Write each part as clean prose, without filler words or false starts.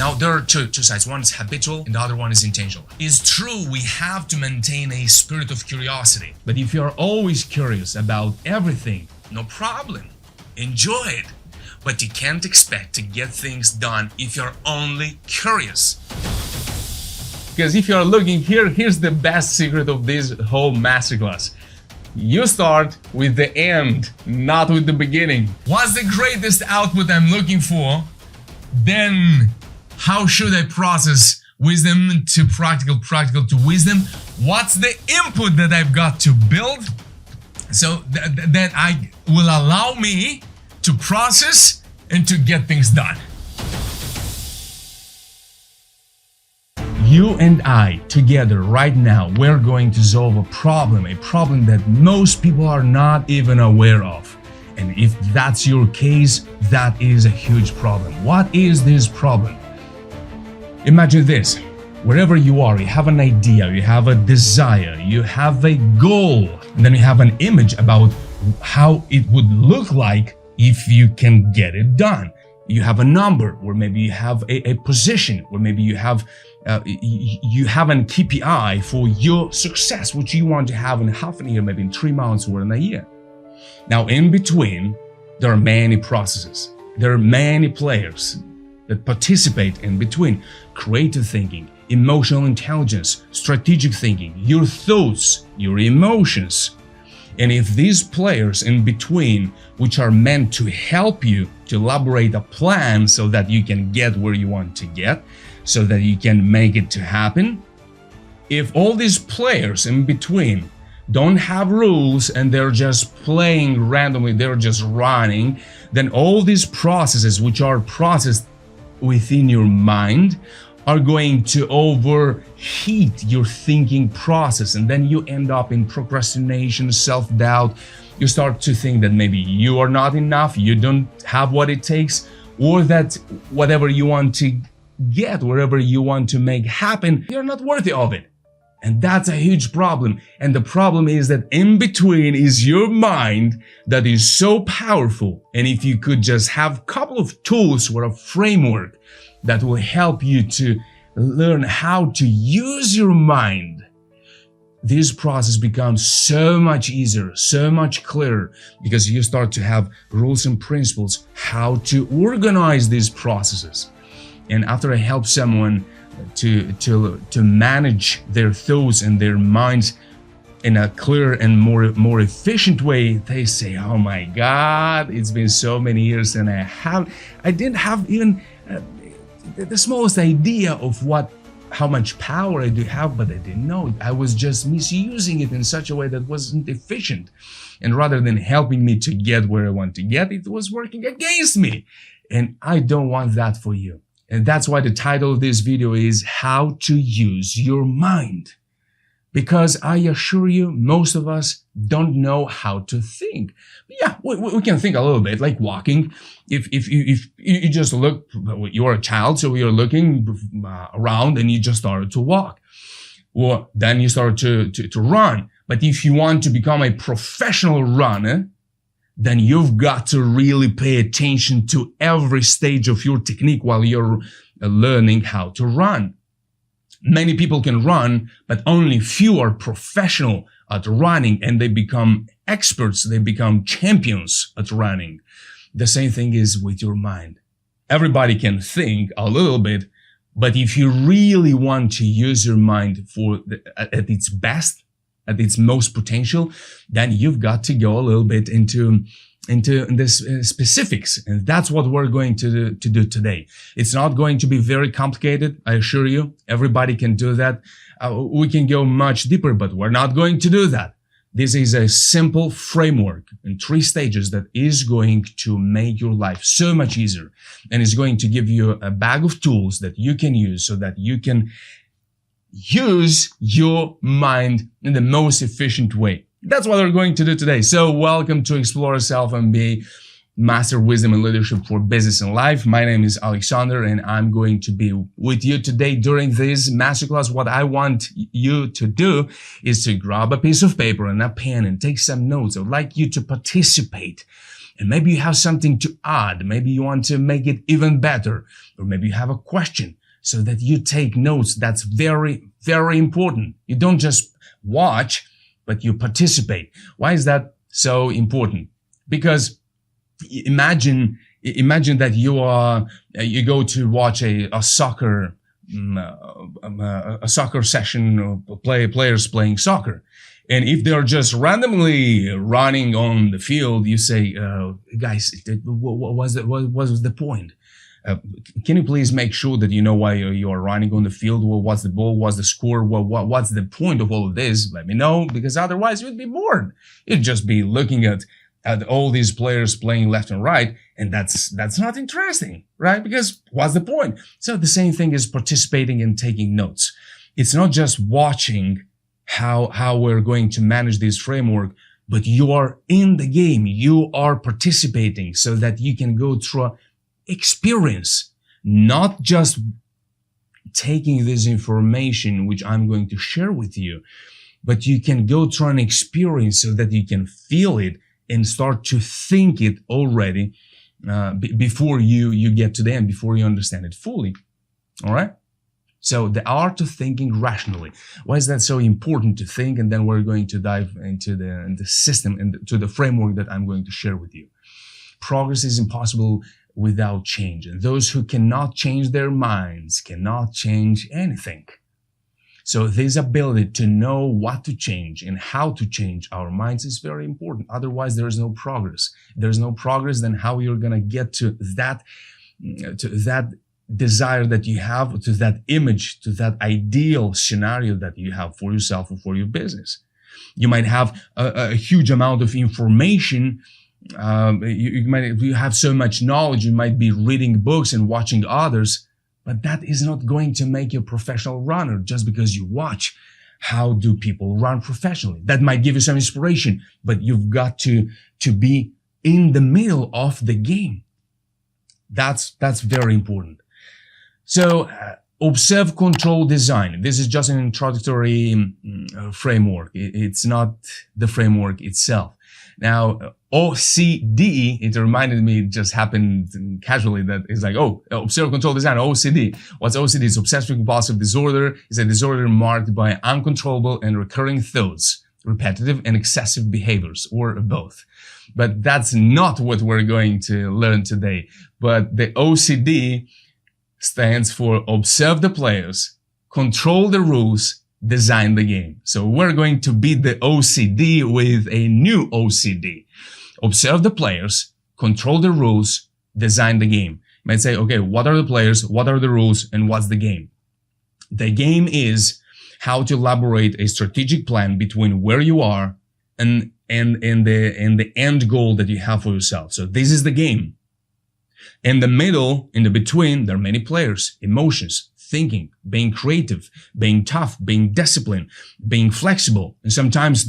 Now, there are two sides. One is habitual and the other one is intentional. It's true, we have to maintain a spirit of curiosity. But if you're always curious about everything, no problem. Enjoy it. But you can't expect to get things done if you're only curious. Because if you're looking here, here's the best secret of this whole masterclass. You start with the end, not with the beginning. What's the greatest output I'm looking for? Then how should I process wisdom to practical to wisdom? What's the input that I've got to build so that I will allow me to process and to get things done? You and I together right now, we're going to solve a problem that most people are not even aware of. And if that's your case, that is a huge problem. What is this problem? Imagine this. Wherever you are, you have an idea, you have a desire, you have a goal, and then you have an image about how it would look like if you can get it done. You have a number, or maybe you have a position, or maybe you have you have an KPI for your success, which you want to have in half a year, maybe in 3 months or in a year. Now, in between, there are many processes. There are many players that participate in between. Creative thinking, emotional intelligence, strategic thinking, your thoughts, your emotions. And if these players in between, which are meant to help you to elaborate a plan so that you can get where you want to get, so that you can make it to happen, if all these players in between don't have rules and they're just playing randomly, they're just running, then all these processes which are processed within your mind are going to overheat your thinking process, and then you end up in procrastination, self-doubt. You start to think that maybe you are not enough, you don't have what it takes, or that whatever you want to get, whatever you want to make happen, you're not worthy of it. And that's a huge problem. And the problem is that in between is your mind that is so powerful. And if you could just have a couple of tools or a framework that will help you to learn how to use your mind, this process becomes so much easier, so much clearer, because you start to have rules and principles how to organize these processes. And after I help someone to manage their thoughts and their minds in a clear and more efficient way, they say, "Oh my God, it's been so many years and I didn't have even the smallest idea of how much power I do have, but I didn't know it. I was just misusing it in such a way that wasn't efficient. And rather than helping me to get where I want to get, it was working against me. And I don't want that for you." And that's why the title of this video is How to Use Your Mind. Because I assure you, most of us don't know how to think. Yeah, we can think a little bit, like walking. If you just look, you're a child, so you're looking around and you just started to walk. Or then you start to run. But if you want to become a professional runner, then you've got to really pay attention to every stage of your technique while you're learning how to run. Many people can run, but only few are professional at running, and they become experts, they become champions at running. The same thing is with your mind. Everybody can think a little bit, but if you really want to use your mind at its best, at its most potential, then you've got to go a little bit into this specifics. And that's what we're going to do today. It's not going to be very complicated, I assure you. Everybody can do that. We can go much deeper, but we're not going to do that. This is a simple framework in 3 stages that is going to make your life so much easier. And it's going to give you a bag of tools that you can use so that you can use your mind in the most efficient way. That's what we're going to do today. So welcome to Exploraself and be Master Wisdom and Leadership for Business and Life. My name is Alexandr, and I'm going to be with you today during this masterclass. What I want you to do is to grab a piece of paper and a pen and take some notes. I would like you to participate and maybe you have something to add. Maybe you want to make it even better, or maybe you have a question, so that you take notes. That's very, very important. You don't just watch, but you participate. Why is that so important? Because imagine that you go to watch a soccer session of players playing soccer. And if they're just randomly running on the field, you say, guys, what was the point? Can you please make sure that you know why you are running on the field? Well, what's the goal? What's the score? What's the point of all of this? Let me know, because otherwise you'd be bored. You'd just be looking at all these players playing left and right, and that's not interesting, right? Because what's the point? So the same thing is participating and taking notes. It's not just watching how we're going to manage this framework, but you are in the game. You are participating so that you can go through experience, not just taking this information which I'm going to share with you, but you can go through an experience so that you can feel it and start to think it already before you get to the end, before you understand it fully. All right? So the art of thinking rationally. Why is that so important to think? And then we're going to dive into the system and to the framework that I'm going to share with you. Progress is impossible without change. And those who cannot change their minds cannot change anything. So this ability to know what to change and how to change our minds is very important. Otherwise, there is no progress. If there's no progress, then how you're going to get to that desire that you have, to that image, to that ideal scenario that you have for yourself or for your business. You might have a huge amount of information. You have so much knowledge. You might be reading books and watching others, but that is not going to make you a professional runner just because you watch how do people run professionally. That might give you some inspiration, but you've got to be in the middle of the game. That's very important. So observe, control, design. This is just an introductory framework. It's not the framework itself. Now, OCD, it reminded me, it just happened casually that it's like, oh, observe, control, design, OCD. What's OCD? It's obsessive compulsive disorder. It's a disorder marked by uncontrollable and recurring thoughts, repetitive and excessive behaviors, or both. But that's not what we're going to learn today. But the OCD stands for observe the players, control the rules, design the game. So we're going to beat the OCD with a new OCD. Observe the players, control the rules, design the game. You might say, okay, what are the players? What are the rules? And what's the game? The game is how to elaborate a strategic plan between where you are and the end goal that you have for yourself. So this is the game. In the middle, in the between, there are many players, emotions, thinking, being creative, being tough, being disciplined, being flexible. And sometimes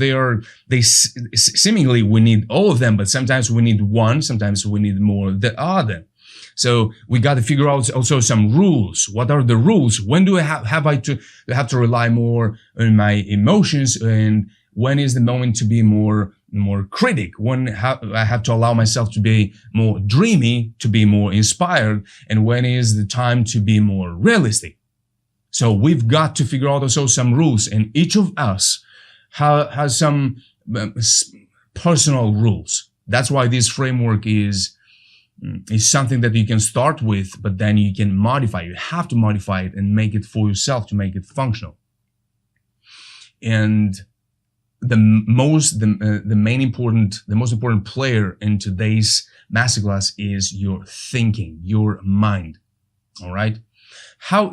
seemingly we need all of them, but sometimes we need one, sometimes we need more the other. So we got to figure out also some rules. What are the rules? When do I have to rely more on my emotions, and when is the moment to be more critic? When I have to allow myself to be more dreamy, to be more inspired, and when is the time to be more realistic? So we've got to figure out also some rules, and each of us has some personal rules. That's why this framework is something that you can start with, but then you can modify. You have to modify it and make it for yourself to make it functional. And the most important player in today's masterclass is your thinking, your mind. All right.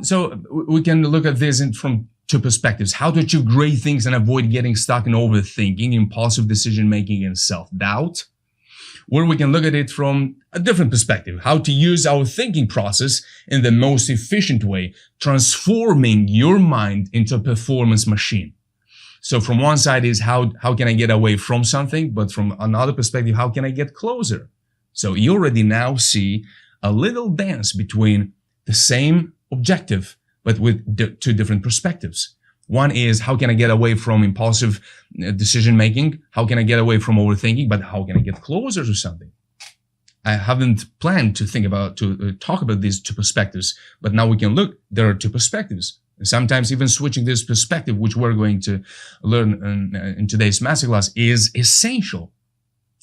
So we can look at this from two perspectives: how to achieve great things and avoid getting stuck in overthinking, impulsive decision making, and self-doubt. Or we can look at it from a different perspective: how to use our thinking process in the most efficient way, transforming your mind into a performance machine. So from one side is how can I get away from something, but from another perspective, how can I get closer? So you already now see a little dance between the same objective, but with two different perspectives. One is how can I get away from impulsive decision making? How can I get away from overthinking? But how can I get closer to something? I haven't planned to talk about these two perspectives, but now we can look. There are two perspectives. And sometimes even switching this perspective, which we're going to learn in today's masterclass, is essential.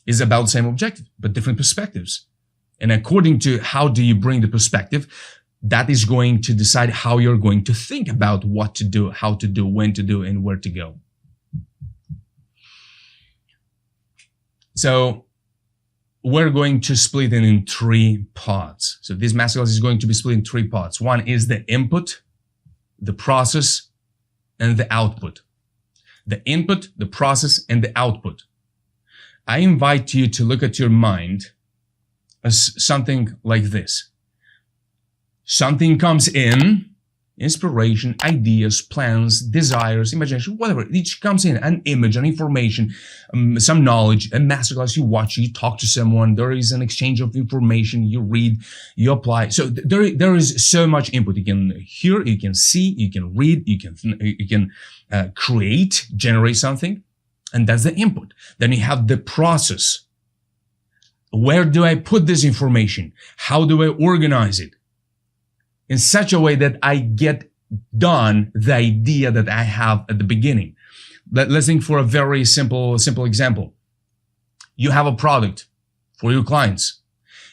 It's about the same objective, but different perspectives. And according to how do you bring the perspective, that is going to decide how you're going to think about what to do, how to do, when to do, and where to go. So we're going to split it in 3 parts. So this masterclass is going to be split in 3 parts. One is the input, the process, and the output. The input, the process, and the output. I invite you to look at your mind as something like this. Something comes in, inspiration, ideas, plans, desires, imagination, whatever. Each comes in, an image, an information, some knowledge, a masterclass you watch, you talk to someone, there is an exchange of information, you read, you apply. So there is so much input. You can hear, you can see, you can read, you can create, generate something. And that's the input. Then you have the process. Where do I put this information? How do I organize it? In such a way that I get done the idea that I have at the beginning. Let's think for a very simple example. You have a product for your clients,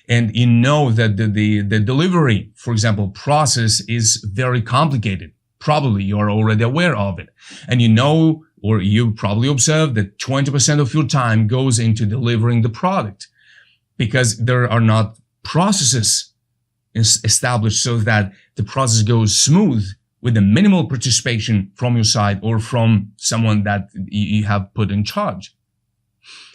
and you know that the delivery, for example, process is very complicated. Probably you are already aware of it. And you know, or you probably observed that 20% of your time goes into delivering the product because there are not processes established so that the process goes smooth with the minimal participation from your side or from someone that you have put in charge.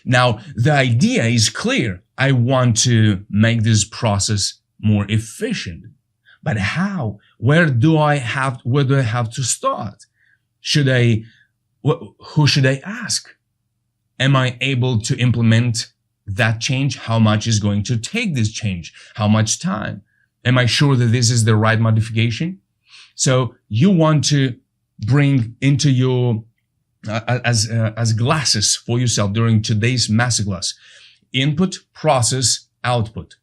Now, the idea is clear. I want to make this process more efficient. But how? Where do I have to start? Who should I ask? Am I able to implement that change? How much is going to take this change? How much time? Am I sure that this is the right modification? So you want to bring into your, as glasses for yourself during today's masterclass, input, process, output.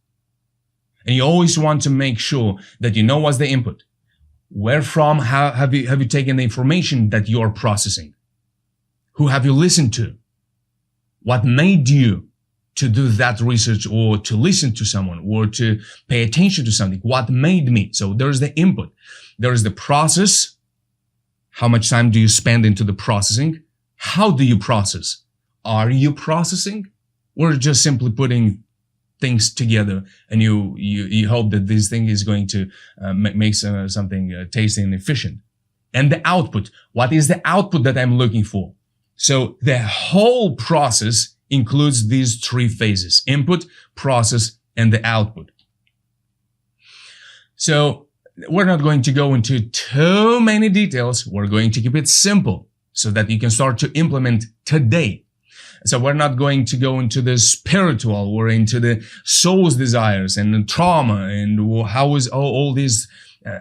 And you always want to make sure that you know what's the input. Where from have you taken the information that you are processing? Who have you listened to? What made you to do that research or to listen to someone or to pay attention to something? What made me? So there's the input. There is the process. How much time do you spend into the processing? How do you process? Are you processing? Or just simply putting things together and you hope that this thing is going to make something tasty and efficient? And the output. What is the output that I'm looking for? So the whole process includes these 3 phases: input, process, and the output. So we're not going to go into too many details. We're going to keep it simple so that you can start to implement today. So we're not going to go into the spiritual or into the soul's desires and the trauma and how is all these,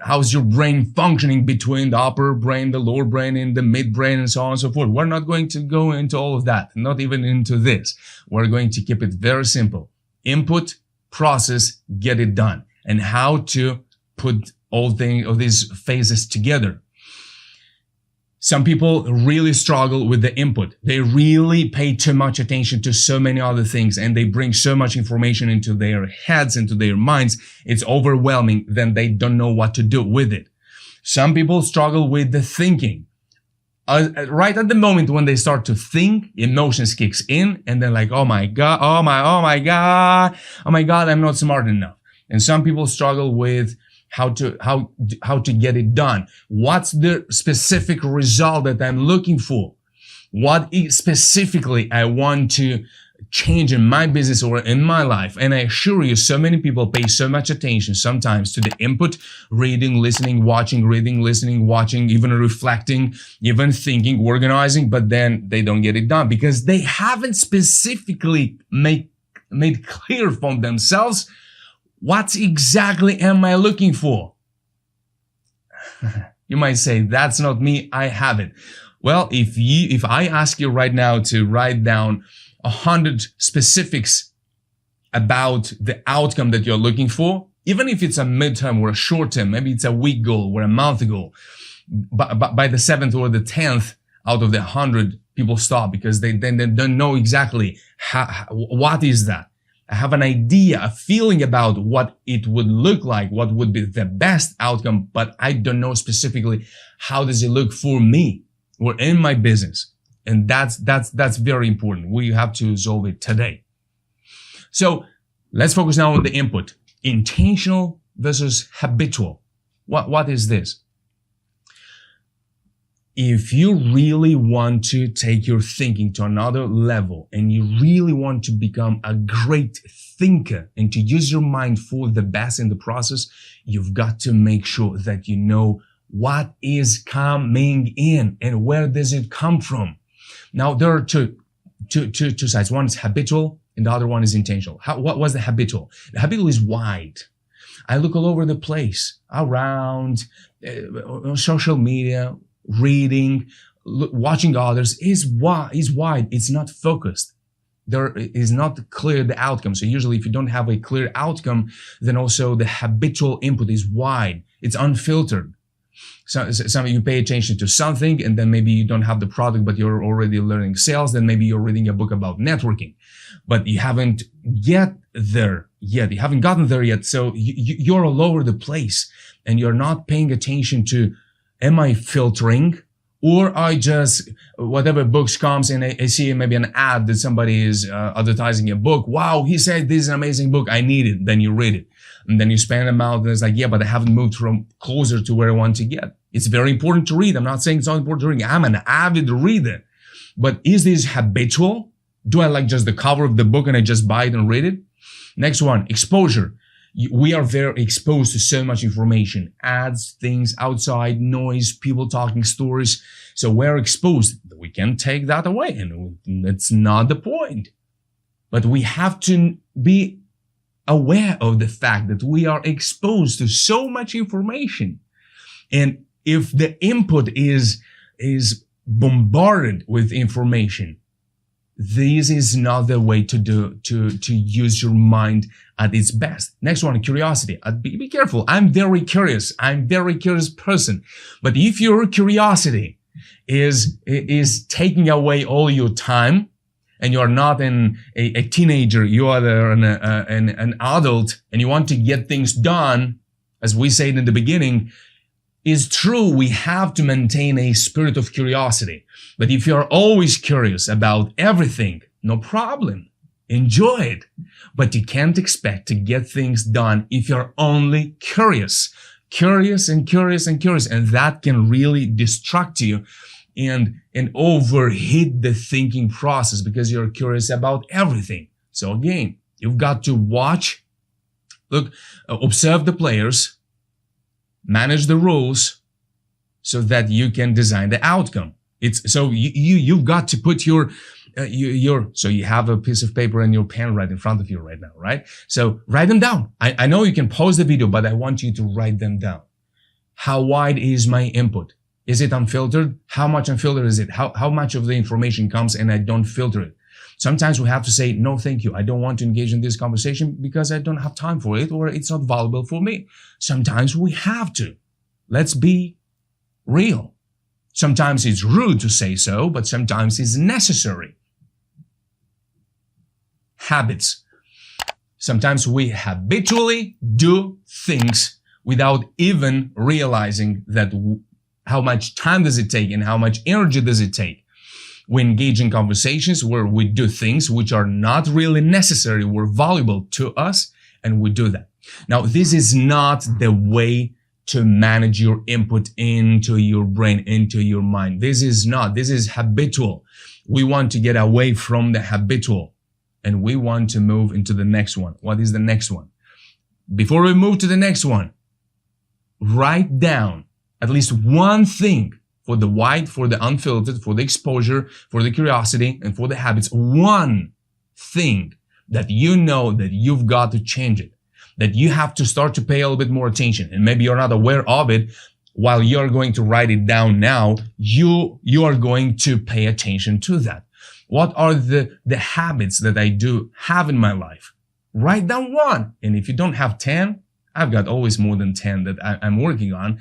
how's your brain functioning between the upper brain, the lower brain, and the midbrain, and so on and so forth. We're not going to go into all of that, not even into this. We're going to keep it very simple. Input, process, get it done. And how to put all these phases together. Some people really struggle with the input. They really pay too much attention to so many other things and they bring so much information into their heads, into their minds. It's overwhelming. Then they don't know what to do with it. Some people struggle with the thinking. Right at the moment when they start to think, emotions kicks in and they're like, oh my God, I'm not smart enough. And some people struggle with how to get it done. What's the specific result that I'm looking for? What specifically I want to change in my business or in my life? And I assure you, so many people pay so much attention sometimes to the input, reading, listening, watching, reading, listening, watching, even reflecting, even thinking, organizing, but then they don't get it done because they haven't specifically made clear from themselves what exactly am I looking for? You might say, that's not me, I have it. Well, if I ask you right now to write down 100 specifics about the outcome that you're looking for, even if it's a midterm or a short term, maybe it's a week goal or a month goal, by the 7th or the 10th out of the 100, people stop because they don't know exactly what is that. I have an idea, a feeling about what it would look like, what would be the best outcome, but I don't know specifically how does it look for me or in my business. And that's very important. We have to solve it today. So let's focus now on the input. Intentional versus habitual. What is this? If you really want to take your thinking to another level and you really want to become a great thinker and to use your mind for the best in the process, you've got to make sure that you know what is coming in and where does it come from. Now, there are two sides. One is habitual and the other one is intentional. What was the habitual? The habitual is wide. I look all over the place, around social media, reading, watching others is wide. It's not focused. There is not clear the outcome. So usually if you don't have a clear outcome, then also the habitual input is wide. It's unfiltered. So you pay attention to something and then maybe you don't have the product, but you're already learning sales. Then maybe you're reading a book about networking, but you haven't get there yet. You haven't gotten there yet. So you're all over the place and you're not paying attention to, am I filtering, or I just, whatever books comes and I see maybe an ad that somebody is advertising a book. Wow, he said this is an amazing book. I need it. Then you read it. And then you spend them out and it's like, yeah, but I haven't moved from closer to where I want to get. It's very important to read. I'm not saying it's not important to read. I'm an avid reader. But is this habitual? Do I like just the cover of the book and I just buy it and read it? Next one, exposure. We are very exposed to so much information, ads, things outside, noise, people talking, stories. So we're exposed. We can take that away and that's not the point. But we have to be aware of the fact that we are exposed to so much information. And if the input is bombarded with information, this is not the way to use your mind at its best. Next one, curiosity. Be careful. I'm very curious. I'm a very curious person. But if your curiosity is taking away all your time, and you are not a teenager, you are an adult, and you want to get things done, as we said in the beginning, is true. We have to maintain a spirit of curiosity. But if you are always curious about everything, no problem. Enjoy it. But you can't expect to get things done if you're only curious. Curious and curious and curious. And that can really distract you and overheat the thinking process because you're curious about everything. So again, you've got to watch, observe the players, manage the rules so that you can design the outcome. So you've got to put so you have a piece of paper and your pen right in front of you right now, right? So write them down. I know you can pause the video, but I want you to write them down. How wide is my input? Is it unfiltered? How much unfiltered is it? How much of the information comes and I don't filter it? Sometimes we have to say, no, thank you. I don't want to engage in this conversation because I don't have time for it or it's not valuable for me. Sometimes we have to. Let's be real. Sometimes it's rude to say so, but sometimes it's necessary. Habits. Sometimes we habitually do things without even realizing that how much time does it take and how much energy does it take. We engage in conversations where we do things which are not really necessary or valuable to us, and we do that. Now, this is not the way to manage your input into your brain, into your mind. This is habitual. We want to get away from the habitual and we want to move into the next one. What is the next one? Before we move to the next one, write down at least one thing for the wide, for the unfiltered, for the exposure, for the curiosity, and for the habits. One thing that you know that you've got to change it, that you have to start to pay a little bit more attention. And maybe you're not aware of it. While you're going to write it down now, you are going to pay attention to that. What are the habits that I do have in my life? Write down one. And if you don't have 10, I've got always more than 10 that I'm working on.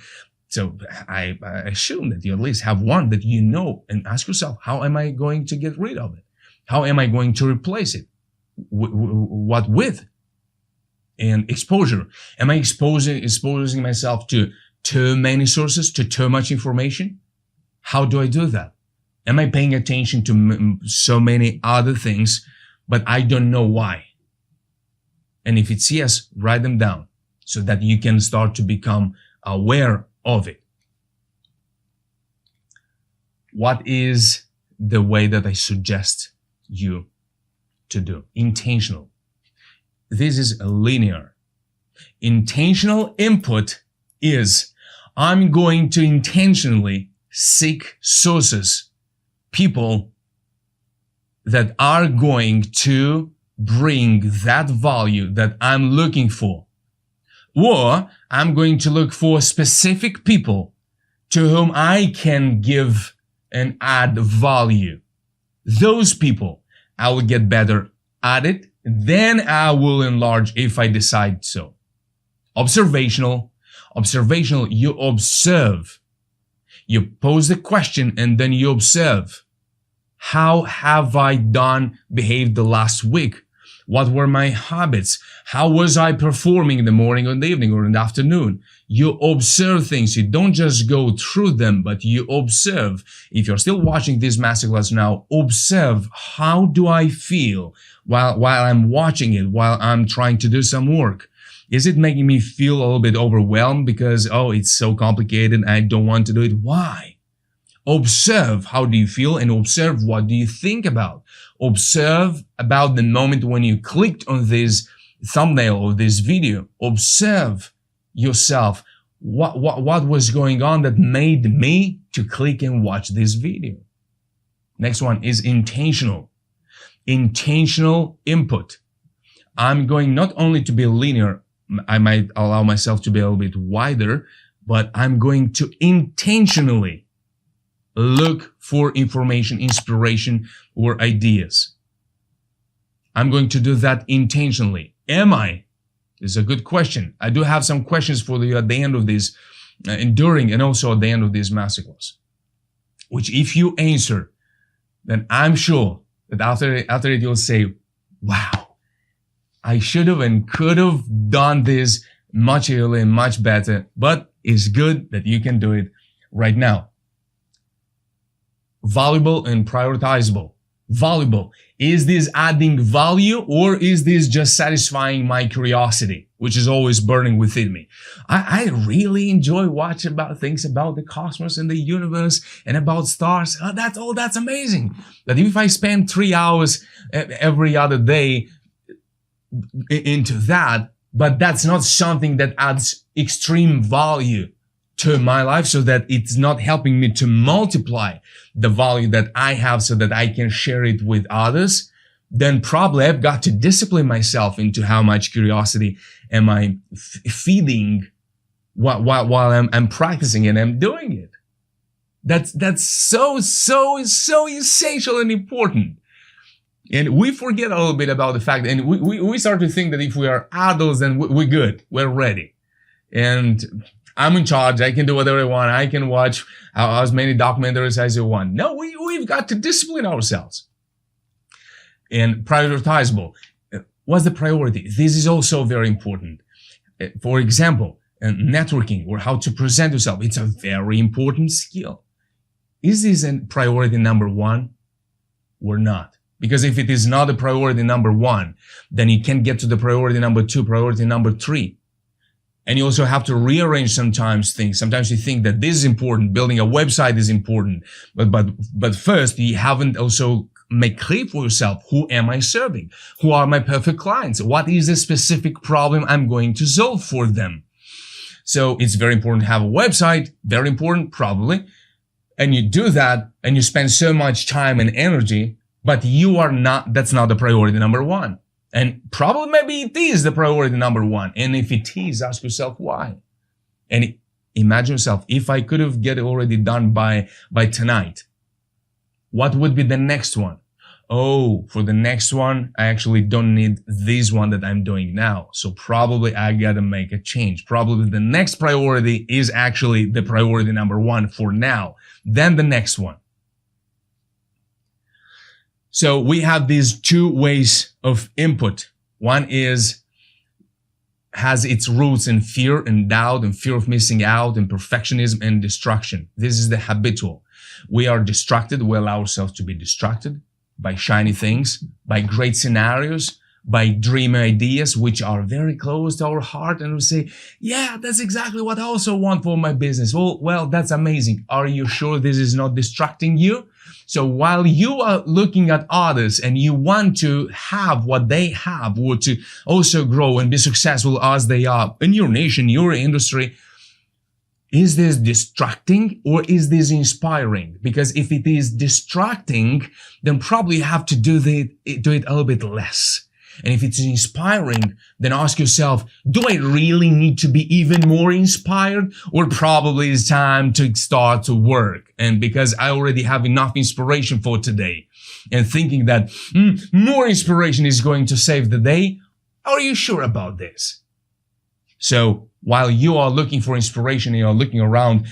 So I assume that you at least have one that you know, and ask yourself, how am I going to get rid of it? How am I going to replace it? What with? And exposure. Am I exposing myself to too many sources, to too much information? How do I do that? Am I paying attention to so many other things, but I don't know why? And if it's yes, write them down so that you can start to become aware of it. What is the way that I suggest you to do? Intentional. This is linear. Intentional input is I'm going to intentionally seek sources, people that are going to bring that value that I'm looking for. Or I'm going to look for specific people to whom I can give and add value. Those people, I will get better at it. Then I will enlarge if I decide so. Observational, you observe. You pose the question and then you observe. How have I behaved the last week? What were my habits? How was I performing in the morning or in the evening or in the afternoon? You observe things. You don't just go through them, but you observe. If you're still watching this masterclass now, observe, how do I feel while I'm watching it, while I'm trying to do some work? Is it making me feel a little bit overwhelmed because, oh, it's so complicated and I don't want to do it? Why? Observe, how do you feel, and observe, what do you think about? Observe about the moment when you clicked on this thumbnail or this video. Observe yourself. What was going on that made me to click and watch this video? Next one is intentional. Intentional input. I'm going not only to be linear, I might allow myself to be a little bit wider, but I'm going to intentionally look for information, inspiration, or ideas. I'm going to do that intentionally. Am I? This is a good question. I do have some questions for you at the end of this, during and also at the end of this masterclass, which if you answer, then I'm sure that after it you'll say, wow, I should have and could have done this much earlier and much better, but it's good that you can do it right now. Valuable and prioritizable. Valuable. Is this adding value or is this just satisfying my curiosity, which is always burning within me? I really enjoy watching about things about the cosmos and the universe and about stars. That's amazing. But if I spend 3 hours every other day into that, but that's not something that adds extreme value to my life, so that it's not helping me to multiply the value that I have so that I can share it with others, then probably I've got to discipline myself into how much curiosity am I feeding while I'm practicing and I'm doing it. That's so essential and important. And we forget a little bit about the fact, and we start to think that if we are adults, then we're good, we're ready. And I'm in charge. I can do whatever I want. I can watch as many documentaries as I want. No, we've got to discipline ourselves. And prioritizable. What's the priority? This is also very important. For example, networking or how to present yourself. It's a very important skill. Is this a priority number one or not? Because if it is not a priority number one, then you can get to the priority number two, priority number three. And you also have to rearrange sometimes things. Sometimes you think that this is important, building a website is important, but first you haven't also made clear for yourself, who am I serving? Who are my perfect clients? What is the specific problem I'm going to solve for them? So it's very important to have a website, very important, probably. And you do that and you spend so much time and energy, but that's not the priority number one. And probably maybe it is the priority number one. And if it is, ask yourself why. And imagine yourself, if I could have get it already done by tonight, what would be the next one? oh, for the next one, I actually don't need this one that I'm doing now. So probably I gotta make a change. Probably the next priority is actually the priority number one for now, then the next one. So we have these two ways of input. One has its roots in fear and doubt and fear of missing out and perfectionism and distraction. This is the habitual. We are distracted. We allow ourselves to be distracted by shiny things, by great scenarios, by dream ideas, which are very close to our heart. And we say, yeah, that's exactly what I also want for my business. Well, that's amazing. Are you sure this is not distracting you? So while you are looking at others and you want to have what they have, or to also grow and be successful as they are in your nation, your industry, is this distracting or is this inspiring? Because if it is distracting, then probably you have to do it a little bit less. And if it's inspiring, then ask yourself, do I really need to be even more inspired? Or probably it's time to start to work. And because I already have enough inspiration for today, and thinking that more inspiration is going to save the day, are you sure about this? So while you are looking for inspiration and you're looking around,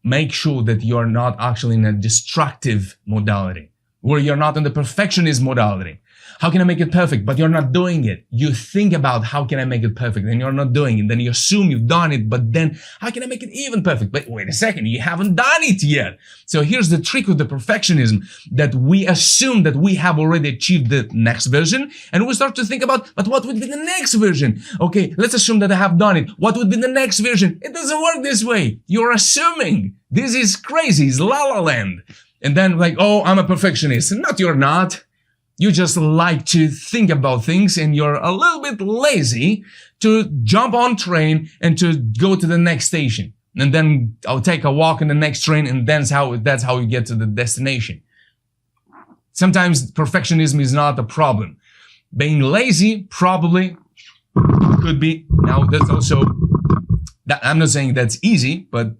make sure that you're not actually in a destructive modality, where you're not in the perfectionist modality. How can I make it perfect? But you're not doing it. You think about how can I make it perfect, and you're not doing it. Then you assume you've done it, but then how can I make it even perfect? But wait a second, you haven't done it yet. So here's the trick with the perfectionism, that we assume that we have already achieved the next version, and we start to think about, but what would be the next version? Okay, let's assume that I have done it. What would be the next version? It doesn't work this way. You're assuming. This is crazy. It's la la land. And then like, oh, I'm a perfectionist. Not, you're not. You just like to think about things, and you're a little bit lazy to jump on train and to go to the next station. And then I'll take a walk in the next train, and that's how you get to the destination. Sometimes perfectionism is not a problem. Being lazy probably could be. Now that's also, I'm not saying that's easy, but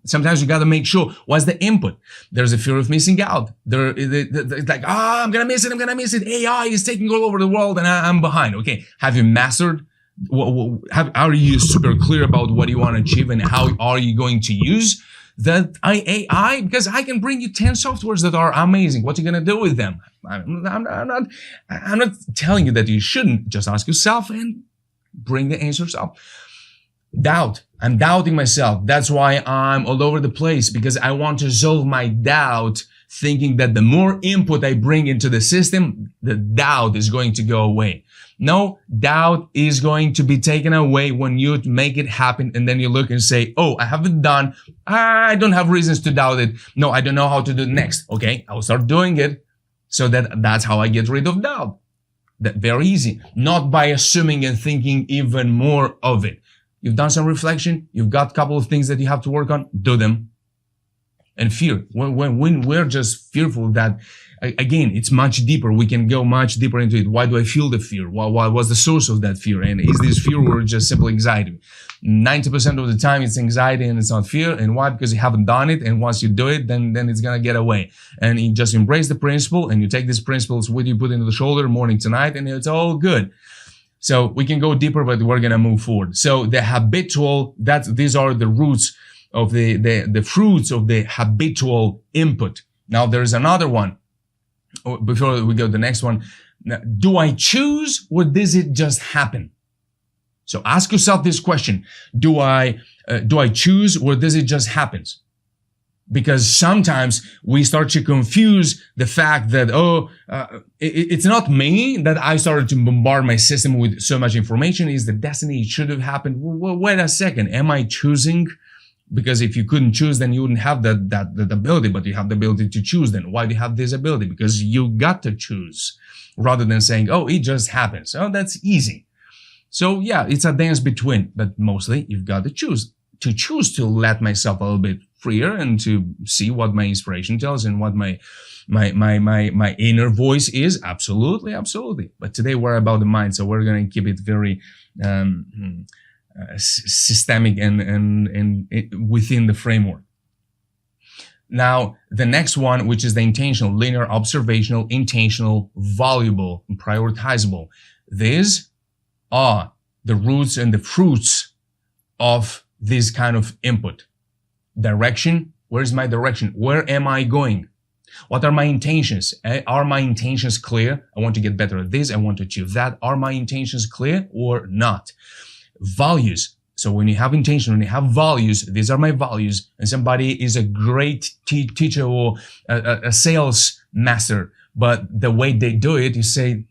sometimes you got to make sure what's the input. There's a fear of missing out. It's like, I'm going to miss it. AI is taking all over the world and I'm behind. Okay. Have you mastered? Are you super clear about what you want to achieve, and how are you going to use that AI? Because I can bring you 10 softwares that are amazing. What are you going to do with them? I'm not telling you that you shouldn't. Just ask yourself and bring the answers up. Doubt. I'm doubting myself. That's why I'm all over the place, because I want to solve my doubt, thinking that the more input I bring into the system, the doubt is going to go away. No, doubt is going to be taken away when you make it happen, and then you look and say, oh, I haven't done, I don't have reasons to doubt it. No, I don't know how to do it next. Okay, I'll start doing it. So that's how I get rid of doubt. That very easy. Not by assuming and thinking even more of it. You've done some reflection. You've got a couple of things that you have to work on. Do them. And fear. When we're just fearful, that, again, it's much deeper. We can go much deeper into it. Why do I feel the fear? What was the source of that fear? And is this fear or just simple anxiety? 90% of the time it's anxiety and it's not fear. And why? Because you haven't done it. And once you do it, then it's going to get away. And you just embrace the principle, and you take these principles with you, put into the shoulder morning to night, and it's all good. So we can go deeper, but we're going to move forward. So the habitual, these are the roots of the fruits of the habitual input. Now there's another one. Before we go to the next one, do I choose, or does it just happen? So ask yourself this question. Do I choose, or does it just happen? Because sometimes we start to confuse the fact that, it's not me that I started to bombard my system with so much information. It's the destiny. It should have happened. Well, wait a second. Am I choosing? Because if you couldn't choose, then you wouldn't have that ability, but you have the ability to choose. Then why do you have this ability? Because you got to choose, rather than saying, oh, it just happens. Oh, that's easy. So yeah, it's a dance between, but mostly you've got to choose to let myself a little bit freer, and to see what my inspiration tells and what my inner voice is. Absolutely. But today we're about the mind, so we're going to keep it very systemic and within the framework. Now, the next one, which is the intentional, linear, observational, intentional, valuable, and prioritizable. These are the roots and the fruits of this kind of input. Direction. Where's my direction? Where am I going? What are my intentions? Are my intentions clear? I want to get better at this. I want to achieve that. Are my intentions clear or not? Values. So when you have intention, when you have values, these are my values, and somebody is a great teacher or a sales master, but the way they do it, you say,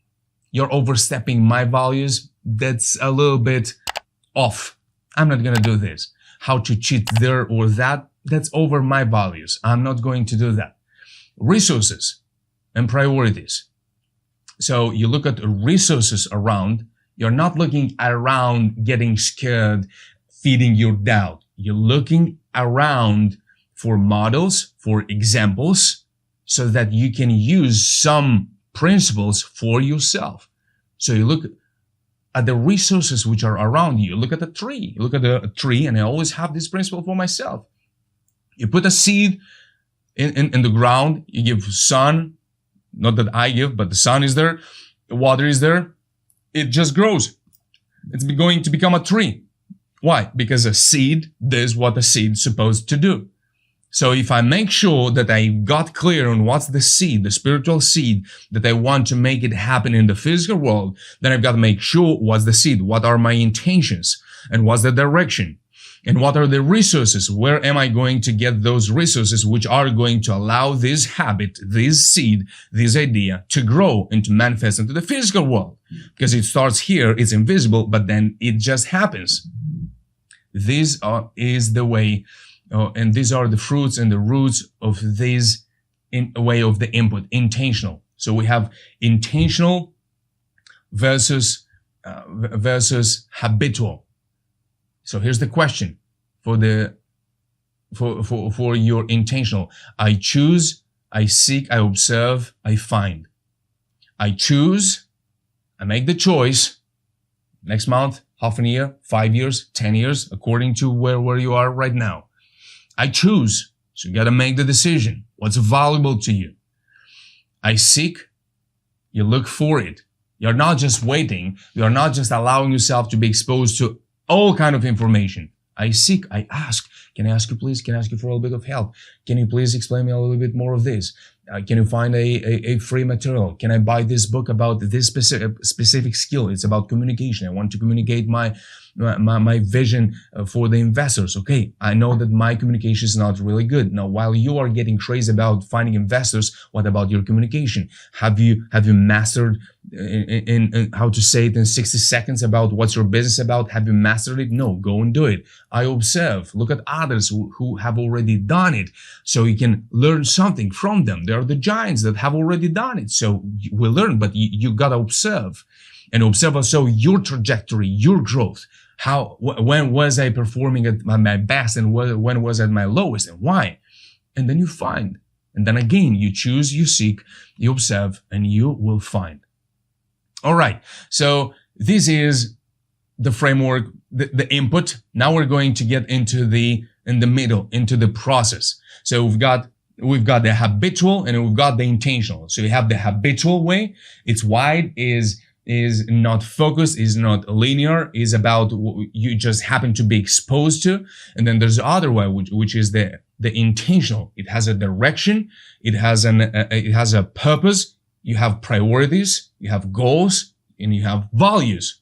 you're overstepping my values. That's a little bit off. I'm not going to do this. How to cheat there or that, that's over my values. I'm not going to do that. Resources and priorities. So you look at resources around. You're not looking around getting scared, feeding your doubt. You're looking around for models, for examples, so that you can use some principles for yourself. So you look at the resources which are around you. Look at the tree. You look at the tree, and I always have this principle for myself. You put a seed in the ground, you give sun, not that I give, but the sun is there, the water is there, it just grows. It's going to become a tree. Why? Because a seed does what a seed's supposed to do. So if I make sure that I got clear on what's the seed, the spiritual seed that I want to make it happen in the physical world, then I've got to make sure what's the seed, what are my intentions, and what's the direction. And what are the resources? Where am I going to get those resources which are going to allow this habit, this seed, this idea to grow and to manifest into the physical world? Because it starts here, it's invisible, but then it just happens. This is the way, and these are the fruits and the roots of this way of the input, intentional. So we have intentional versus habitual. So here's the question for your intentional. I choose, I seek, I observe, I find. I choose, I make the choice. Next month, half a year, 5 years, 10 years, according to where you are right now. I choose. So you got to make the decision. What's valuable to you? I seek, you look for it. You're not just waiting. You're not just allowing yourself to be exposed to all kind of information. I seek, I ask. Can I ask you please? Can I ask you for a little bit of help? Can you please explain me a little bit more of this? Can you find a free material? Can I buy this book about this specific skill? It's about communication. I want to communicate my vision for the investors. Okay, I know that my communication is not really good. Now, while you are getting crazy about finding investors, what about your communication? Have you mastered in how to say it in 60 seconds about what's your business about? Have you mastered it? No, go and do it. I observe. Look at others who have already done it, so you can learn something from them. They are the giants that have already done it. So we learn, but you gotta observe. And observe also your trajectory, your growth. When was I performing at my best, and when was I at my lowest, and why? And then you find. And then again, you choose, you seek, you observe, and you will find. All right. So this is the framework, the input. Now we're going to get into in the middle, into the process. So we've got the habitual and we've got the intentional. So you have the habitual way. It's wide, is not focused, is not linear, is about what you just happen to be exposed to. And then there's the other way, which is the intentional. It has a direction. It has a purpose. You have priorities, you have goals, and you have values.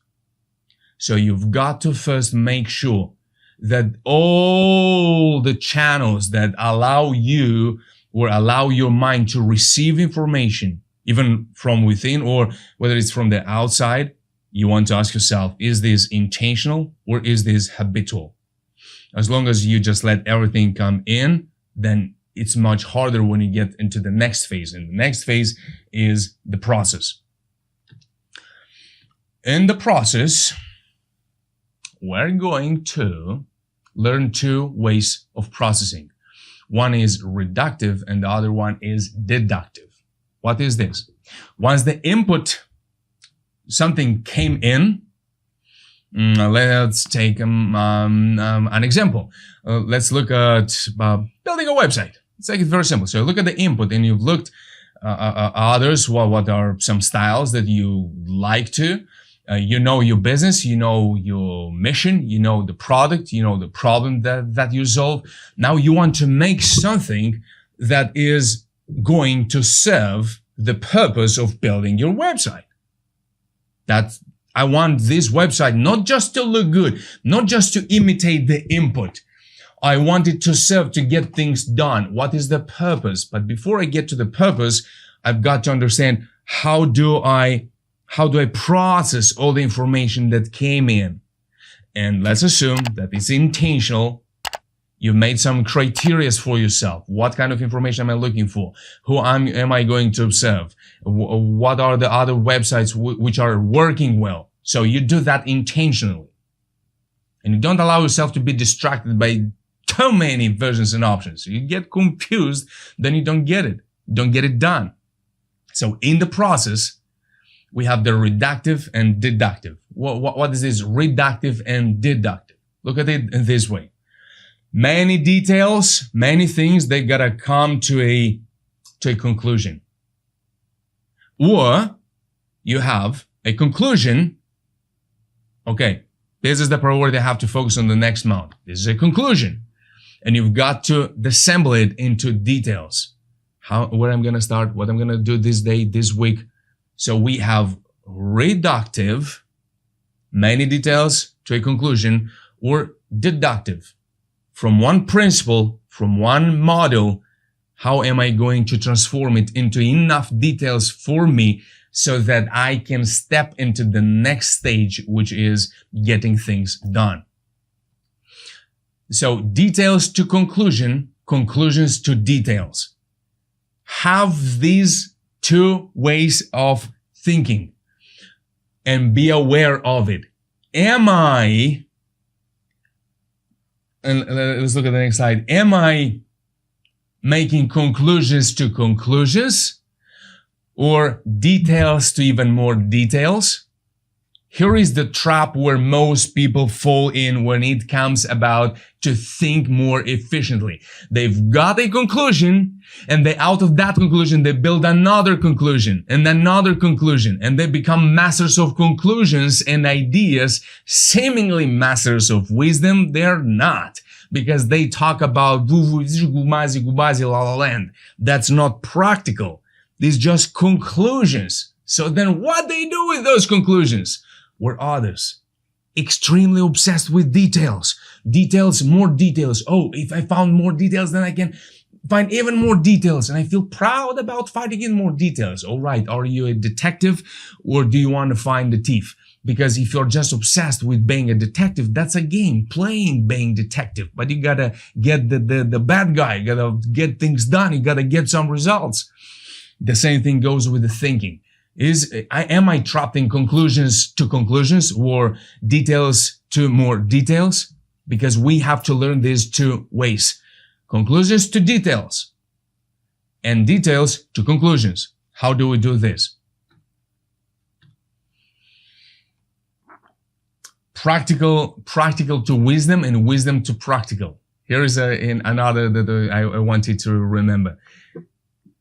So you've got to first make sure that all the channels that allow you or allow your mind to receive information, even from within or whether it's from the outside, you want to ask yourself, is this intentional or is this habitual? As long as you just let everything come in, then it's much harder when you get into the next phase. And the next phase is the process. In the process, we're going to learn two ways of processing. One is reductive and the other one is deductive. What is this? Once the input, something came in, let's take an example. Let's look at building a website. Let's make it very simple. So look at the input, and you've looked others. What are some styles that you like to? You know your business, you know your mission, you know the product, you know the problem that you solve. Now you want to make something that is going to serve the purpose of building your website. I want this website not just to look good, not just to imitate the input. I want it to serve to get things done. What is the purpose? But before I get to the purpose, I've got to understand how do I process all the information that came in? And let's assume that it's intentional. You've made some criteria for yourself. What kind of information am I looking for? Who am I going to observe? What are the other websites which are working well? So you do that intentionally. And you don't allow yourself to be distracted by too many versions and options. You get confused, then you don't get it. You don't get it done. So in the process, we have the reductive and deductive. What is this reductive and deductive? Look at it in this way. Many details, many things, they gotta come to a conclusion. Or you have a conclusion. Okay, this is the priority I have to focus on the next month. This is a conclusion. And you've got to disassemble it into details. Where I'm gonna start, what I'm gonna do this day, this week. So we have reductive, many details to a conclusion, or deductive. From one principle, from one model, how am I going to transform it into enough details for me so that I can step into the next stage, which is getting things done. So details to conclusion, conclusions to details. Have these two ways of thinking and be aware of it. And let's look at the next slide. Am I making conclusions to conclusions or details to even more details? Here is the trap where most people fall in when it comes about to think more efficiently. They've got a conclusion, and out of that conclusion, they build another conclusion and another conclusion, and they become masters of conclusions and ideas, seemingly masters of wisdom. They're not, because they talk about 𝐌𝐸𝐸𝐸𝐸𝐸𝐸𝐸𝐸 la la land. That's not practical. These just conclusions. So then what they do with those conclusions? Were others extremely obsessed with details. Details, more details. Oh, if I found more details, then I can find even more details. And I feel proud about finding in more details. All right. Are you a detective, or do you want to find the thief? Because if you're just obsessed with being a detective, that's a game, playing being detective. But you gotta get the bad guy. You gotta get things done. You gotta get some results. The same thing goes with the thinking. Am I trapped in conclusions to conclusions or details to more details? Because we have to learn these two ways. Conclusions to details and details to conclusions. How do we do this? Practical to wisdom and wisdom to practical. Here is another that I want you to remember.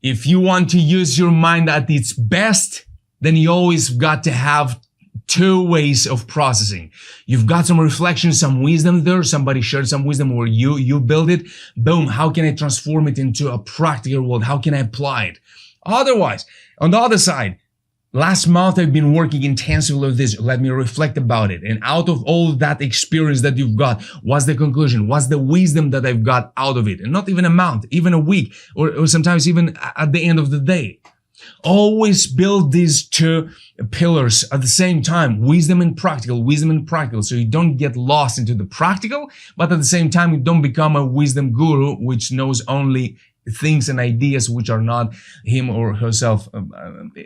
If you want to use your mind at its best, then you always got to have two ways of processing. You've got some reflection, some wisdom there. Somebody shared some wisdom, or you build it. Boom. How can I transform it into a practical world? How can I apply it? Otherwise, on the other side, last month I've been working intensively with this. Let me reflect about it. And out of all that experience that you've got, what's the conclusion? What's the wisdom that I've got out of it? And not even a month, even a week, or sometimes even at the end of the day. Always build these two pillars at the same time, wisdom and practical, so you don't get lost into the practical, but at the same time, you don't become a wisdom guru, which knows only things and ideas which are not him or herself.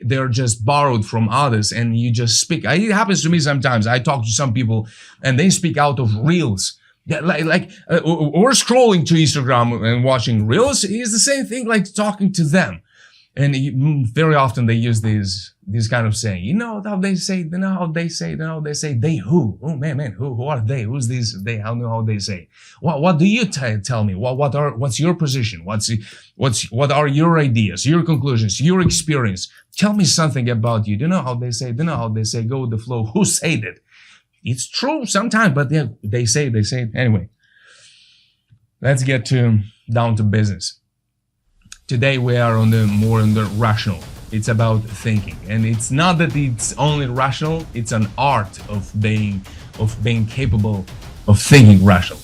They're just borrowed from others, and you just speak. It happens to me sometimes. I talk to some people and they speak out of reels. Or scrolling to Instagram and watching reels is the same thing like talking to them. And very often they use these kind of saying, you know how they say, they who? Oh man, who are they? Who's these they? How know how they say? What do you tell me? What's your position? What are your ideas, your conclusions, your experience? Tell me something about you. Do you know how they say? Go with the flow. Who said it? It's true sometimes, but yeah, they say it. Anyway, let's get down to business. Today we are more on the rational. It's about thinking, and it's not that it's only rational. It's an art of being capable of thinking rational.